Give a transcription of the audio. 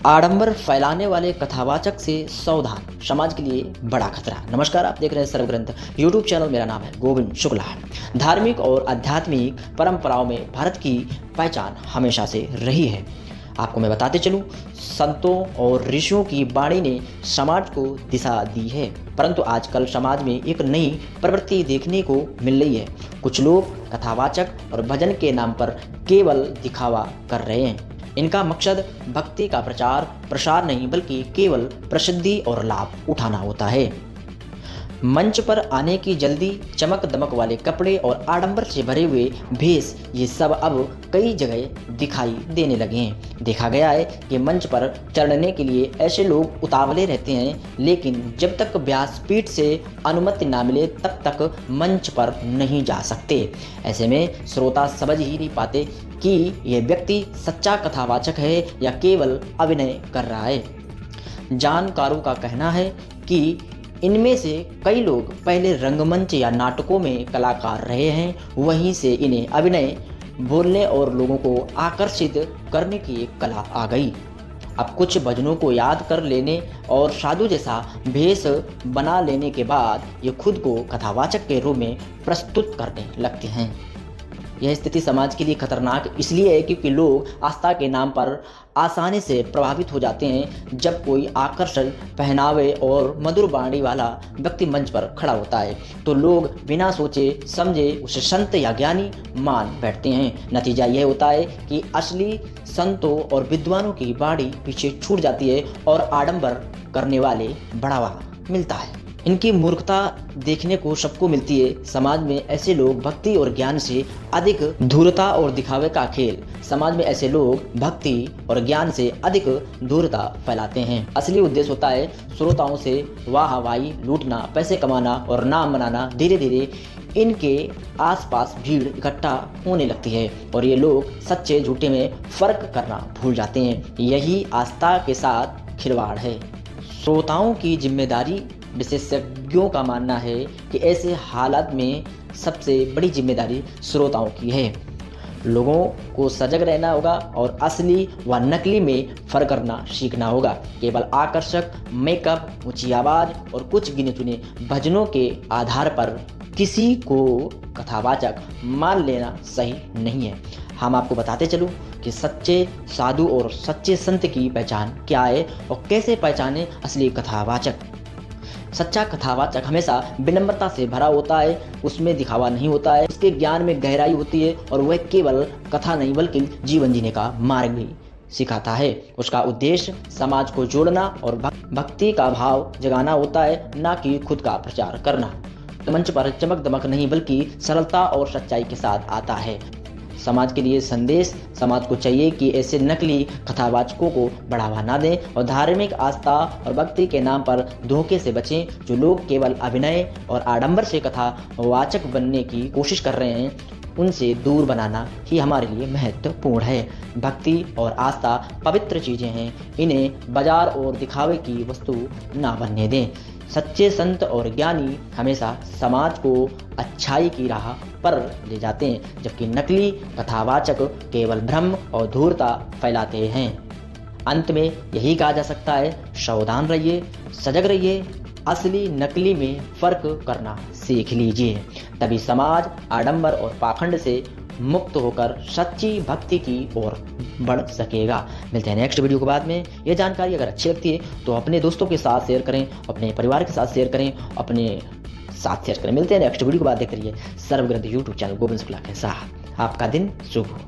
आडंबर फैलाने वाले कथावाचक से सावधान, समाज के लिए बड़ा खतरा। नमस्कार, आप देख रहे हैं सर्वग्रंथ यूट्यूब चैनल। मेरा नाम है गोविंद शुक्ला। धार्मिक और आध्यात्मिक परंपराओं में भारत की पहचान हमेशा से रही है। आपको मैं बताते चलूं, संतों और ऋषियों की वाणी ने समाज को दिशा दी है, परंतु आजकल समाज में एक नई प्रवृत्ति देखने को मिल रही है। कुछ लोग कथावाचक और भजन के नाम पर केवल दिखावा कर रहे हैं। इनका मकसद भक्ति का प्रचार प्रसार नहीं, बल्कि केवल प्रसिद्धि और लाभ उठाना होता है। मंच पर आने की जल्दी, चमक दमक वाले कपड़े और आडंबर से भरे हुए भेष, ये सब अब कई जगह दिखाई देने लगे हैं। देखा गया है कि मंच पर चढ़ने के लिए ऐसे लोग उतावले रहते हैं, लेकिन जब तक व्यासपीठ से अनुमति ना मिले तब तक मंच पर नहीं जा सकते। ऐसे में श्रोता समझ ही नहीं पाते कि यह व्यक्ति सच्चा कथावाचक है या केवल अभिनय कर रहा है। जानकारों का कहना है कि इनमें से कई लोग पहले रंगमंच या नाटकों में कलाकार रहे हैं, वहीं से इन्हें अभिनय, बोलने और लोगों को आकर्षित करने की एक कला आ गई। अब कुछ भजनों को याद कर लेने और साधु जैसा भेष बना लेने के बाद ये खुद को कथावाचक के रूप में प्रस्तुत करने लगते हैं। यह स्थिति समाज के लिए खतरनाक इसलिए है क्योंकि लोग आस्था के नाम पर आसानी से प्रभावित हो जाते हैं। जब कोई आकर्षक पहनावे और मधुर वाणी वाला व्यक्ति मंच पर खड़ा होता है तो लोग बिना सोचे समझे उसे संत या ज्ञानी मान बैठते हैं। नतीजा यह होता है कि असली संतों और विद्वानों की वाणी पीछे छूट जाती है और आडंबर करने वाले बढ़ावा मिलता है। इनकी मूर्खता देखने को सबको मिलती है। समाज में ऐसे लोग भक्ति और ज्ञान से अधिक धूर्तता और दिखावे का खेल समाज में ऐसे लोग भक्ति और ज्ञान से अधिक धूर्तता फैलाते हैं। असली उद्देश्य होता है श्रोताओं से वाहवाही लूटना, पैसे कमाना और नाम बनाना। धीरे धीरे इनके आसपास भीड़ इकट्ठा होने लगती है और ये लोग सच्चे झूठे में फर्क करना भूल जाते हैं। यही आस्था के साथ खिलवाड़ है। श्रोताओं की जिम्मेदारी, विशेषज्ञों का मानना है कि ऐसे हालात में सबसे बड़ी जिम्मेदारी श्रोताओं की है। लोगों को सजग रहना होगा और असली व नकली में फर्क करना सीखना होगा। केवल आकर्षक मेकअप, ऊंची आवाज़ और कुछ गिने चुने भजनों के आधार पर किसी को कथावाचक मान लेना सही नहीं है। हम आपको बताते चलूं कि सच्चे साधु और सच्चे संत की पहचान क्या है और कैसे पहचाने असली कथावाचक। सच्चा कथावाचक हमेशा विनम्रता से भरा होता है, उसमें दिखावा नहीं होता है। उसके ज्ञान में गहराई होती है और वह केवल कथा नहीं बल्कि जीवन जीने का मार्ग भी सिखाता है। उसका उद्देश्य समाज को जोड़ना और भक्ति का भाव जगाना होता है, ना कि खुद का प्रचार करना। मंच पर चमक दमक नहीं बल्कि सरलता और सच्चाई के साथ आता है। समाज के लिए संदेश, समाज को चाहिए कि ऐसे नकली कथावाचकों को बढ़ावा ना दें और धार्मिक आस्था और भक्ति के नाम पर धोखे से बचें। जो लोग केवल अभिनय और आडंबर से कथावाचक बनने की कोशिश कर रहे हैं, उनसे दूर बनाना ही हमारे लिए महत्वपूर्ण है। भक्ति और आस्था पवित्र चीज़ें हैं, इन्हें बाजार और दिखावे की वस्तु ना बनने दें। सच्चे संत और ज्ञानी हमेशा समाज को अच्छाई की राह पर ले जाते हैं, जबकि नकली कथावाचक केवल भ्रम और धूर्तता फैलाते हैं। अंत में यही कहा जा सकता है, सावधान रहिए, सजग रहिए, असली नकली में फर्क करना सीख लीजिए, तभी समाज आडंबर और पाखंड से मुक्त होकर सच्ची भक्ति की ओर बढ़ सकेगा। मिलते हैं नेक्स्ट वीडियो के बाद में। यह जानकारी अगर अच्छी लगती है तो अपने दोस्तों के साथ शेयर करें, अपने परिवार के साथ शेयर करें, अपने साथ शेयर करें। मिलते हैं नेक्स्ट वीडियो के बाद। देखते रहिए सर्वग्रंथ यूट्यूब चैनल गोविंद शुक्ला के साथ। आपका दिन शुभ हो।